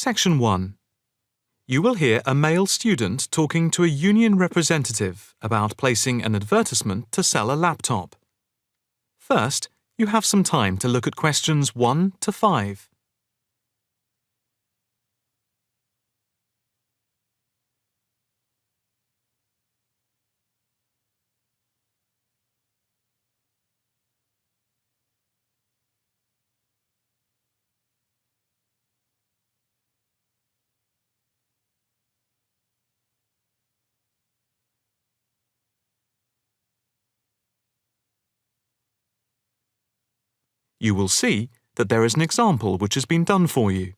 Section 1. You will hear a male student talking to a union representative about placing an advertisement to sell a laptop. First, you have some time to look at questions 1 to 5. You will see that there is an example which has been done for you.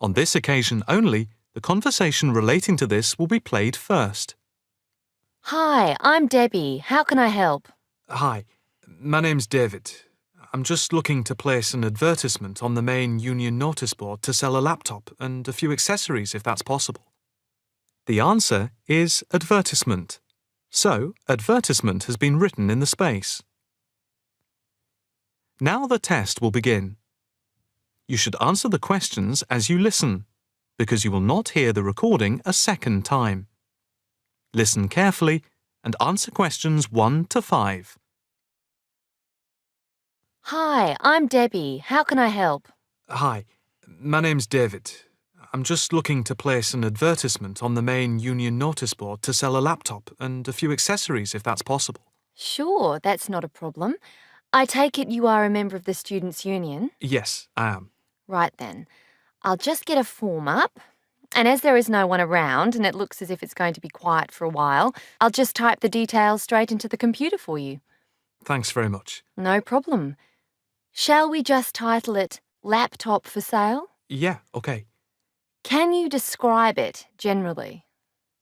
On this occasion only, the conversation relating to this will be played first. Hi, I'm Debbie. How can I help? Hi, my name's David. I'm just looking to place an advertisement on the main union notice board to sell a laptop and a few accessories if that's possible. The answer is advertisement. So, advertisement has been written in the space. Now the test will begin. You should answer the questions as you listen, because you will not hear the recording a second time. Listen carefully and answer questions 1 to 5. Hi, I'm Debbie. How can I help? Hi, my name's David. I'm just looking to place an advertisement on the main union notice board to sell a laptop and a few accessories if that's possible. Sure, that's not a problem. I take it you are a member of the Students' Union? Yes, I am. Right then. I'll just get a form up. And as there is no one around and it looks as if it's going to be quiet for a while, I'll just type the details straight into the computer for you. Thanks very much. No problem. Shall we just title it Laptop for Sale? Yeah, okay. Can you describe it generally?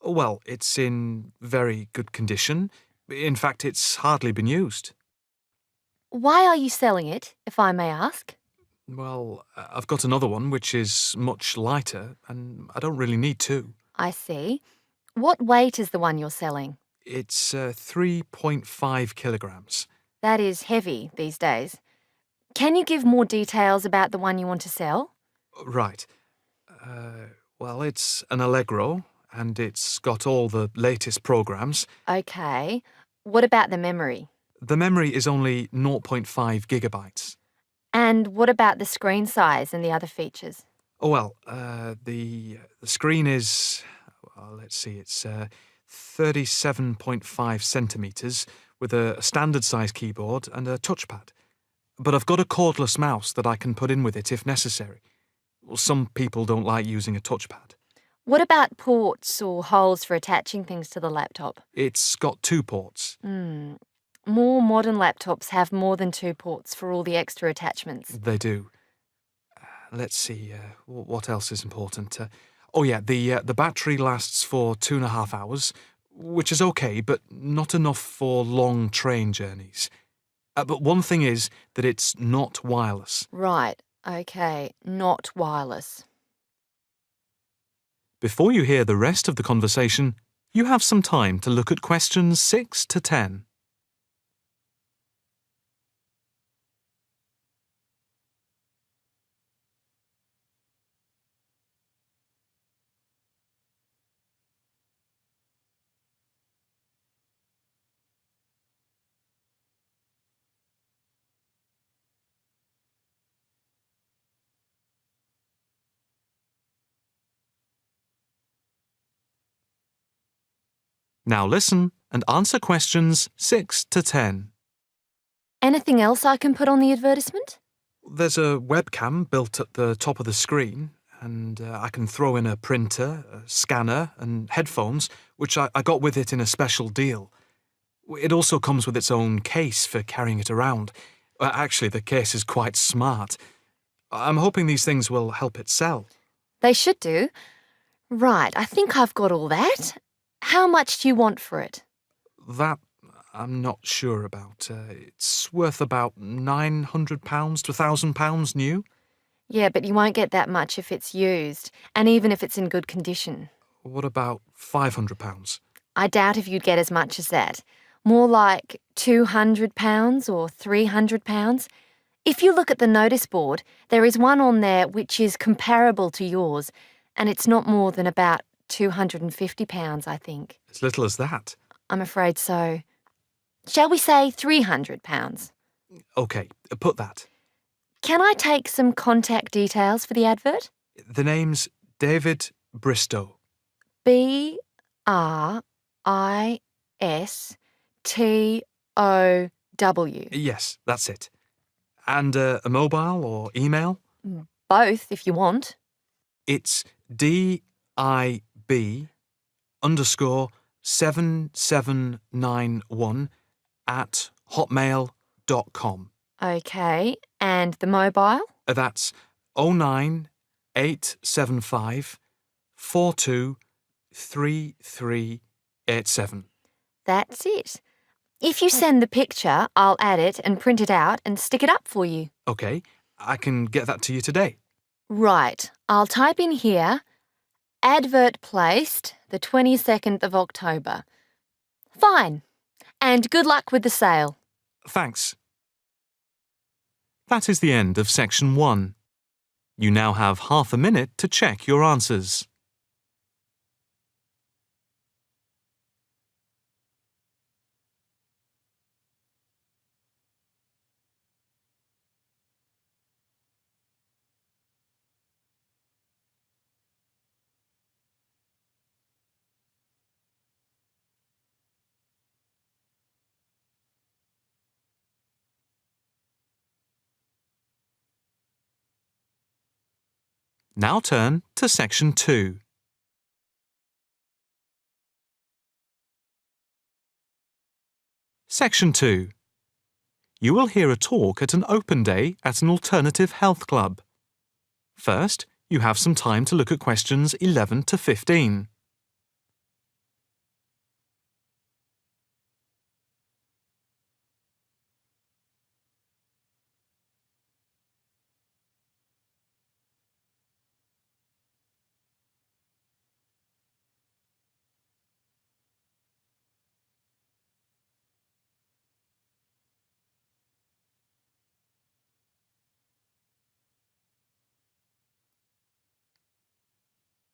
Well, it's in very good condition. In fact, it's hardly been used. Why are you selling it, if I may ask? Well, I've got another one which is much lighter, and I don't really need two. I see. What weight is the one you're selling? It's 3.5 kilograms. That is heavy these days. Can you give more details about the one you want to sell? Right. Well, it's an Allegro, and it's got all the latest programs. Okay. What about the memory? The memory is only 0.5 gigabytes. And what about the screen size and the other features? Oh, well, the screen is, let's see, it's 37.5 centimetres with a standard size keyboard and a touchpad. But I've got a cordless mouse that I can put in with it if necessary. Well, some people don't like using a touchpad. What about ports or holes for attaching things to the laptop? It's got 2 ports. More modern laptops have more than 2 ports for all the extra attachments. They do. Let's see, what else is important? The battery lasts for 2.5 hours, which is okay, but not enough for long train journeys. But one thing is that it's not wireless. Right, okay, not wireless. Before you hear the rest of the conversation, you have some time to look at questions 6 to 10. Now listen and answer questions 6 to 10. Anything else I can put on the advertisement? There's a webcam built at the top of the screen, and I can throw in a printer, a scanner, and headphones, which I got with it in a special deal. It also comes with its own case for carrying it around. Actually, the case is quite smart. I'm hoping these things will help it sell. They should do. Right, I think I've got all that. How much do you want for it? That I'm not sure about. It's worth about £900 to £1,000 new. Yeah, but you won't get that much if it's used, and even if it's in good condition. What about £500? I doubt if you'd get as much as that. More like £200 or £300. If you look at the notice board, there is one on there which is comparable to yours, and it's not more than about £250, I think. As little as that? I'm afraid so. Shall we say £300? OK, put that. Can I take some contact details for the advert? The name's David Bristow. BRISTOW. Yes, that's it. And a mobile or email? Both, if you want. It's DIB_7791 @hotmail.com. OK, and the mobile? That's 09875 423387. That's it. If you send the picture, I'll add it and print it out and stick it up for you. OK, I can get that to you today. Right, I'll type in here, advert placed the 22nd of October. Fine. And good luck with the sale. Thanks. That is the end of section 1. You now have half a minute to check your answers. Now turn to section 2. Section 2. You will hear a talk at an open day at an alternative health club. First, you have some time to look at questions 11 to 15.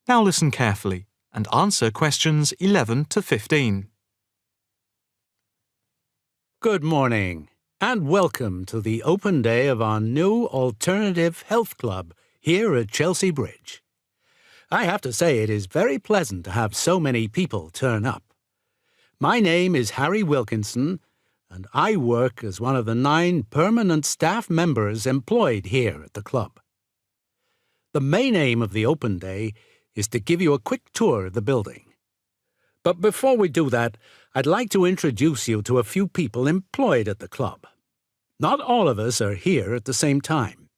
Now listen carefully and answer questions 11 to 15. Good morning, and welcome to the open day of our new alternative health club here at Chelsea Bridge. I have to say it is very pleasant to have so many people turn up. My name is Harry Wilkinson, and I work as one of the 9 permanent staff members employed here at the club. The main aim of the open day is to give you a quick tour of the building. But before we do that, I'd like to introduce you to a few people employed at the club. Not all of us are here at the same time.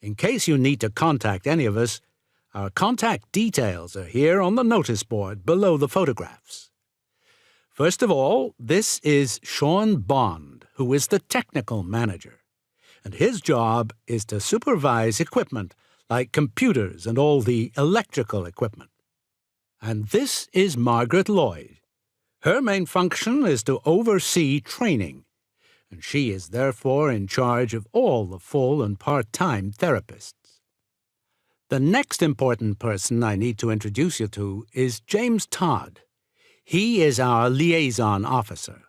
In case you need to contact any of us, our contact details are here on the notice board below the photographs. First of all, this is Sean Bond, who is the technical manager, and his job is to supervise equipment like computers and all the electrical equipment. And this is Margaret Lloyd. Her main function is to oversee training, and she is therefore in charge of all the full and part-time therapists. The next important person I need to introduce you to is James Todd. He is our liaison officer.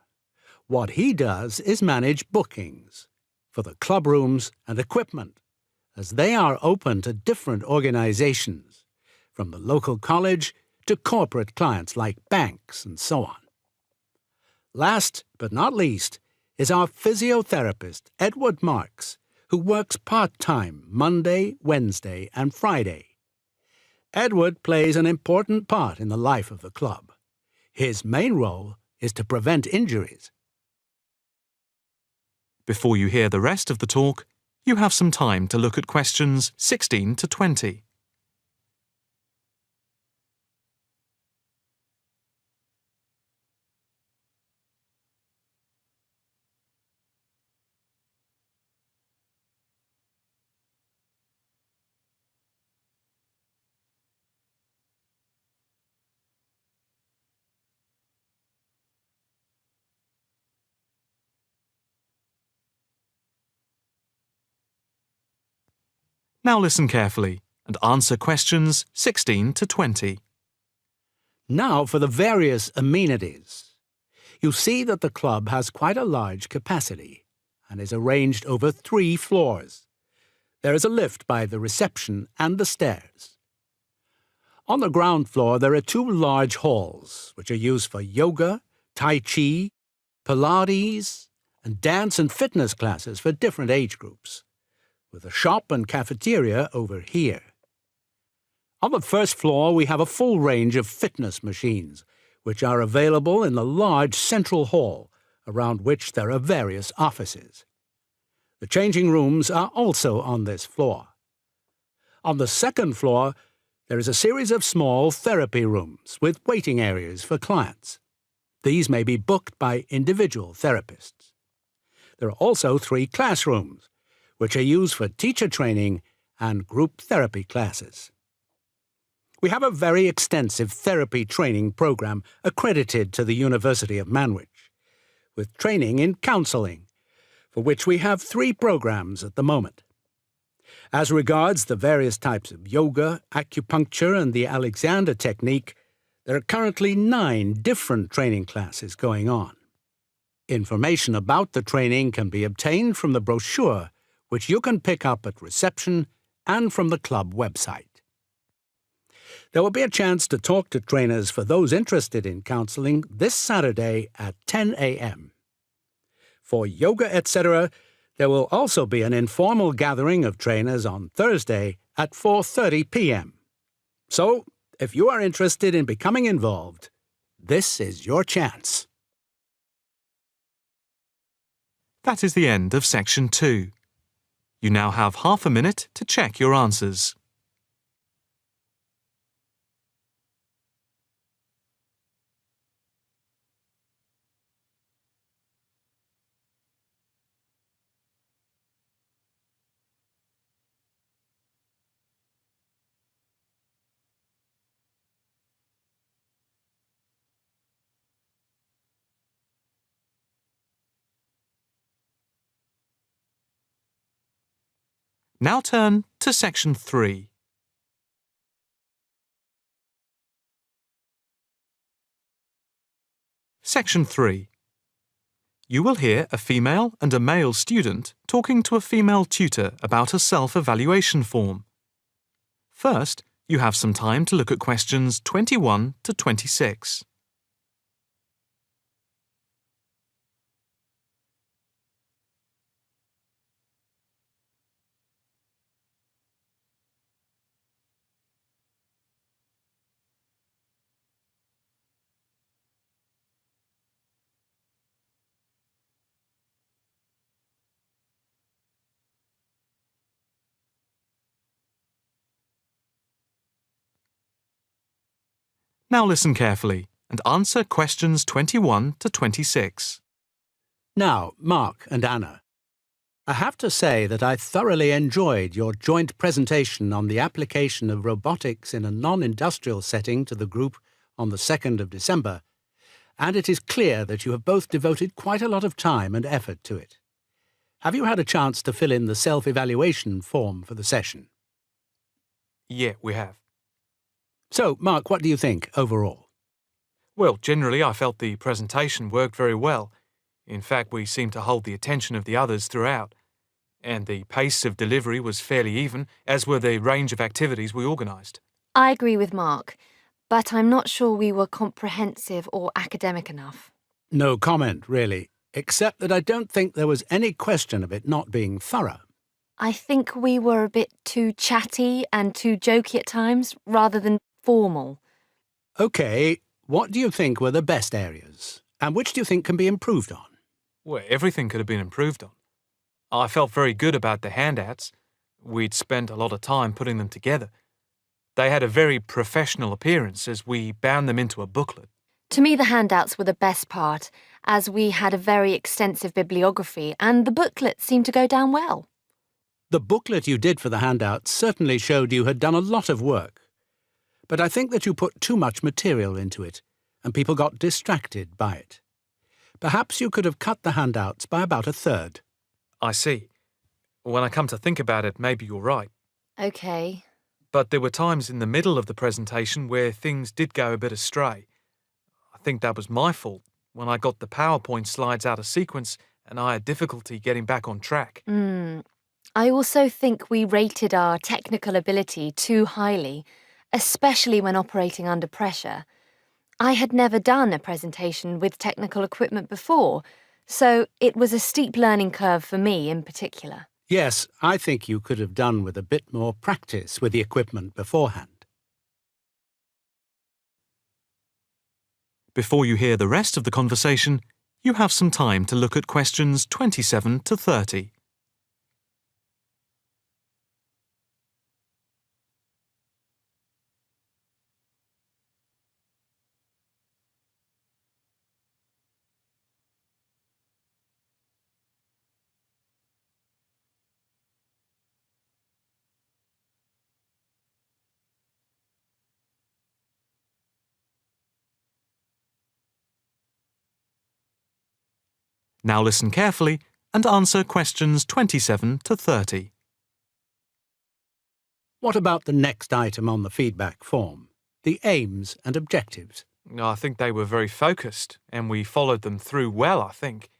What he does is manage bookings for the club rooms and equipment, as they are open to different organizations, from the local college to corporate clients like banks and so on. Last but not least is our physiotherapist, Edward Marks, who works part-time Monday, Wednesday, and Friday. Edward plays an important part in the life of the club. His main role is to prevent injuries. Before you hear the rest of the talk, you have some time to look at questions 16 to 20. Now listen carefully and answer questions 16 to 20. Now for the various amenities. You see that the club has quite a large capacity and is arranged over 3 floors. There is a lift by the reception and the stairs. On the ground floor there are 2 large halls, which are used for yoga, tai chi, Pilates, and dance and fitness classes for different age groups, with a shop and cafeteria over here. On the first floor we have a full range of fitness machines, which are available in the large central hall, around which there are various offices. The changing rooms are also on this floor. On the second floor, there is a series of small therapy rooms with waiting areas for clients. These may be booked by individual therapists. There are also 3 classrooms, which are used for teacher training and group therapy classes. We have a very extensive therapy training program accredited to the University of Manwich, with training in counselling, for which we have 3 programs at the moment. As regards the various types of yoga, acupuncture and the Alexander technique, there are currently 9 different training classes going on. Information about the training can be obtained from the brochure, which you can pick up at reception and from the club website. There will be a chance to talk to trainers for those interested in counselling this Saturday at 10 a.m. For yoga, etc., there will also be an informal gathering of trainers on Thursday at 4:30 p.m. So, if you are interested in becoming involved, this is your chance. That is the end of section 2. You now have half a minute to check your answers. Now turn to section 3. Section 3. You will hear a female and a male student talking to a female tutor about a self-evaluation form. First, you have some time to look at questions 21 to 26. Now listen carefully and answer questions 21 to 26. Now, Mark and Anna, I have to say that I thoroughly enjoyed your joint presentation on the application of robotics in a non-industrial setting to the group on the 2nd of December, and it is clear that you have both devoted quite a lot of time and effort to it. Have you had a chance to fill in the self-evaluation form for the session? Yeah, we have. So, Mark, what do you think overall? Well, generally I felt the presentation worked very well. In fact, we seemed to hold the attention of the others throughout. And the pace of delivery was fairly even, as were the range of activities we organised. I agree with Mark, but I'm not sure we were comprehensive or academic enough. No comment, really, except that I don't think there was any question of it not being thorough. I think we were a bit too chatty and too jokey at times, rather than formal. OK, what do you think were the best areas? And which do you think can be improved on? Well, everything could have been improved on. I felt very good about the handouts. We'd spent a lot of time putting them together. They had a very professional appearance as we bound them into a booklet. To me, the handouts were the best part, as we had a very extensive bibliography and the booklet seemed to go down well. The booklet you did for the handouts certainly showed you had done a lot of work. But I think that you put too much material into it, and people got distracted by it. Perhaps you could have cut the handouts by about 1/3. I see. When I come to think about it, maybe you're right. Okay. But there were times in the middle of the presentation where things did go a bit astray. I think that was my fault when I got the PowerPoint slides out of sequence and I had difficulty getting back on track. I also think we rated our technical ability too highly, especially when operating under pressure. I had never done a presentation with technical equipment before, so it was a steep learning curve for me in particular. Yes, I think you could have done with a bit more practice with the equipment beforehand. Before you hear the rest of the conversation, you have some time to look at questions 27 to 30. Now listen carefully and answer questions 27 to 30. What about the next item on the feedback form? The aims and objectives. I think they were very focused and we followed them through well, I think.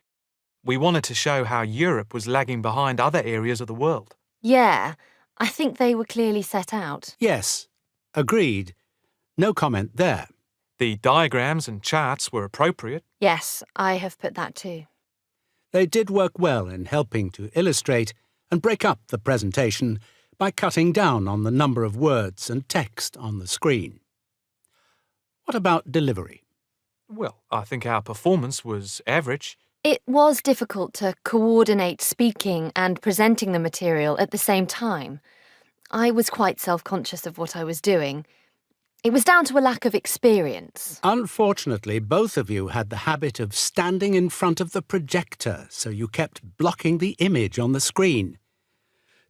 We wanted to show how Europe was lagging behind other areas of the world. Yeah, I think they were clearly set out. Yes, agreed. No comment there. The diagrams and charts were appropriate. Yes, I have put that too. They did work well in helping to illustrate and break up the presentation by cutting down on the number of words and text on the screen. What about delivery? Well, I think our performance was average. It was difficult to coordinate speaking and presenting the material at the same time. I was quite self-conscious of what I was doing. It was down to a lack of experience. Unfortunately, both of you had the habit of standing in front of the projector, so you kept blocking the image on the screen.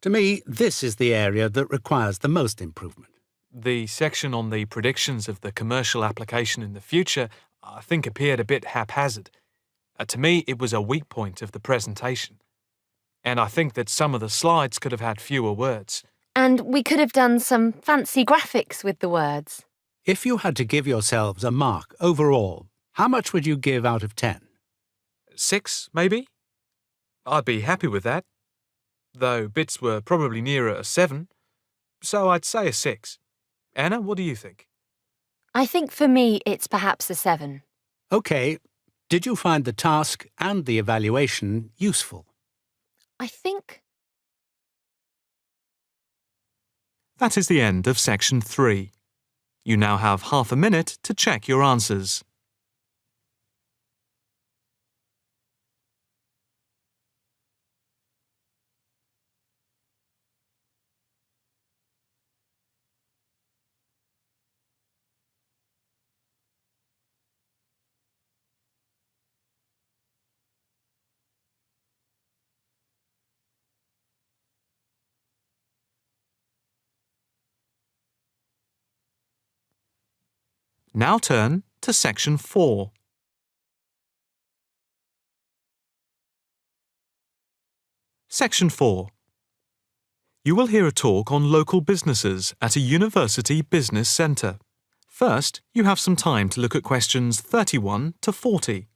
To me, this is the area that requires the most improvement. The section on the predictions of the commercial application in the future, I think, appeared a bit haphazard. To me, it was a weak point of the presentation. And I think that some of the slides could have had fewer words. And we could have done some fancy graphics with the words. If you had to give yourselves a mark overall, how much would you give out of 10? 6, maybe? I'd be happy with that. Though bits were probably nearer a 7. So I'd say a 6. Anna, what do you think? I think for me it's perhaps a 7. OK. Did you find the task and the evaluation useful? I think... That is the end of section 3. You now have half a minute to check your answers. Now turn to section 4. Section 4. You will hear a talk on local businesses at a university business centre. First, you have some time to look at questions 31 to 40.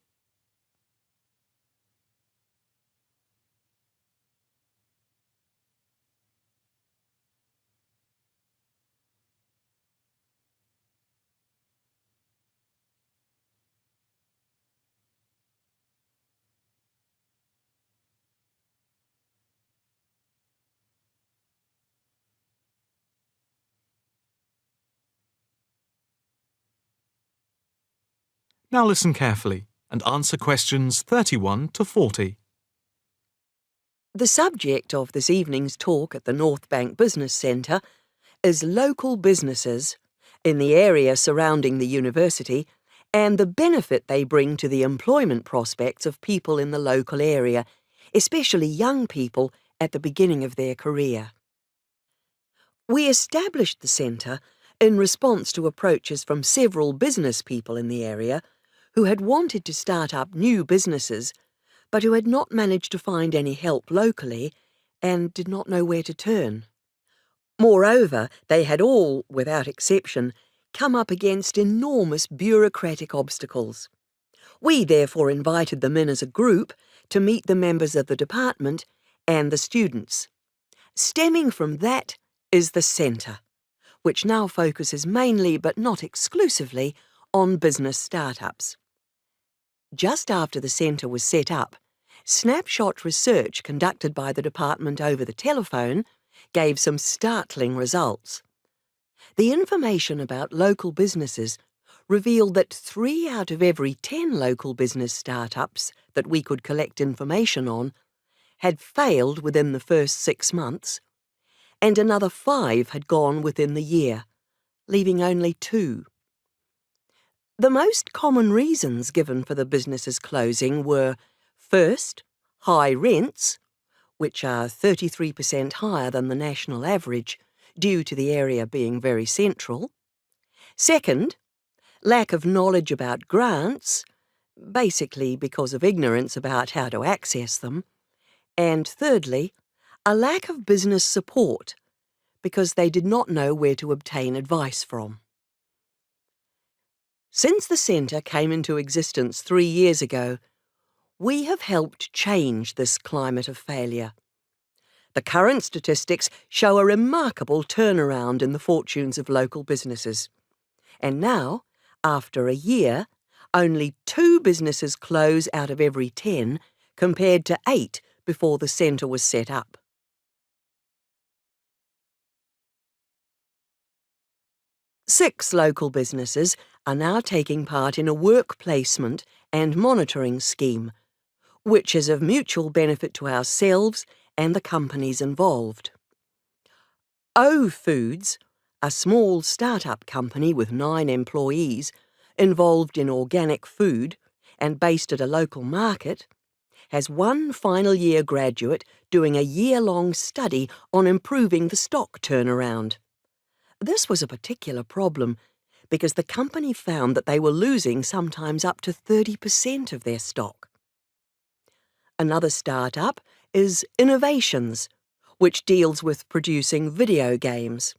Now listen carefully and answer questions 31 to 40. The subject of this evening's talk at the North Bank Business Centre is local businesses in the area surrounding the university and the benefit they bring to the employment prospects of people in the local area, especially young people at the beginning of their career. We established the centre in response to approaches from several business people in the area who had wanted to start up new businesses but who had not managed to find any help locally and did not know where to turn. Moreover, they had all, without exception, come up against enormous bureaucratic obstacles. We therefore invited them in as a group to meet the members of the department and the students. Stemming from that is the centre, which now focuses mainly, but not exclusively, on business startups. Just after the centre was set up, snapshot research conducted by the department over the telephone gave some startling results. The information about local businesses revealed that 3 out of every 10 local business startups that we could collect information on had failed within the first 6 months, and another 5 had gone within the year, leaving only 2. The most common reasons given for the businesses closing were, first, high rents, which are 33% higher than the national average due to the area being very central. Second, lack of knowledge about grants, basically because of ignorance about how to access them. And thirdly, a lack of business support, because they did not know where to obtain advice from. Since the centre came into existence 3 years ago, we have helped change this climate of failure. The current statistics show a remarkable turnaround in the fortunes of local businesses. And now, after a year, only 2 businesses close out of every 10, compared to 8 before the centre was set up. Six local businesses are now taking part in a work placement and monitoring scheme, which is of mutual benefit to ourselves and the companies involved. O Foods, a small start-up company with 9 employees involved in organic food and based at a local market, has 1 final year graduate doing a year-long study on improving the stock turnaround. This was a particular problem because the company found that they were losing sometimes up to 30% of their stock. Another start-up is Innovations, which deals with producing video games.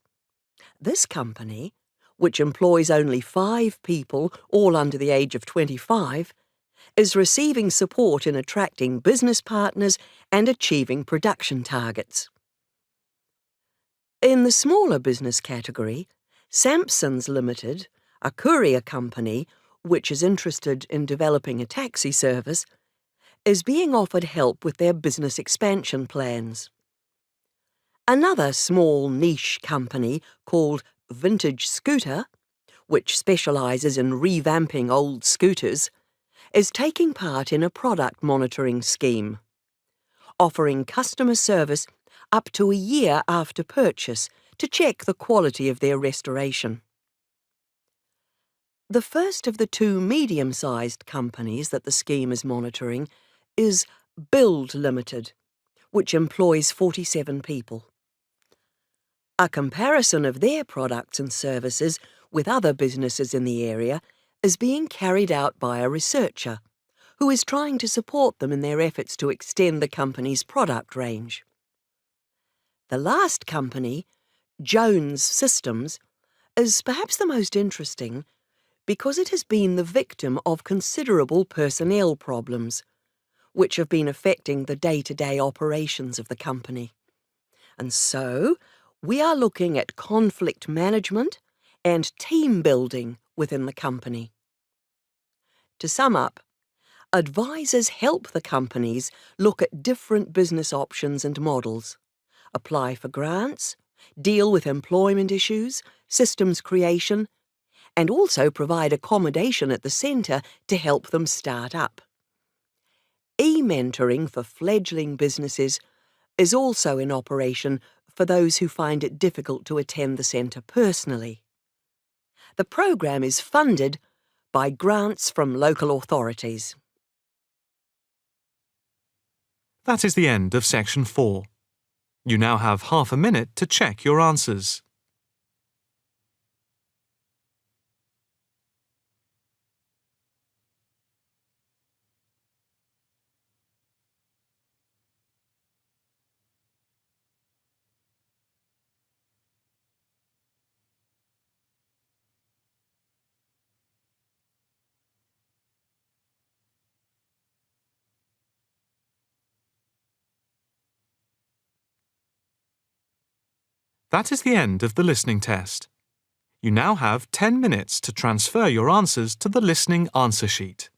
This company, which employs only 5 people, all under the age of 25, is receiving support in attracting business partners and achieving production targets. In the smaller business category, Sampson's Limited, a courier company which is interested in developing a taxi service, is being offered help with their business expansion plans. Another small niche company called Vintage Scooter, which specialises in revamping old scooters, is taking part in a product monitoring scheme, offering customer service up to a year after purchase to check the quality of their restoration. The first of the 2 medium-sized companies that the scheme is monitoring is Build Limited, which employs 47 people. A comparison of their products and services with other businesses in the area is being carried out by a researcher who is trying to support them in their efforts to extend the company's product range. The last company, Jones Systems, is perhaps the most interesting because it has been the victim of considerable personnel problems, which have been affecting the day-to-day operations of the company. And so, we are looking at conflict management and team building within the company. To sum up, advisors help the companies look at different business options and models, apply for grants, deal with employment issues, systems creation, and also provide accommodation at the centre to help them start up. E-mentoring for fledgling businesses is also in operation for those who find it difficult to attend the centre personally. The program is funded by grants from local authorities. That is the end of section 4. You now have half a minute to check your answers. That is the end of the listening test. You now have 10 minutes to transfer your answers to the listening answer sheet.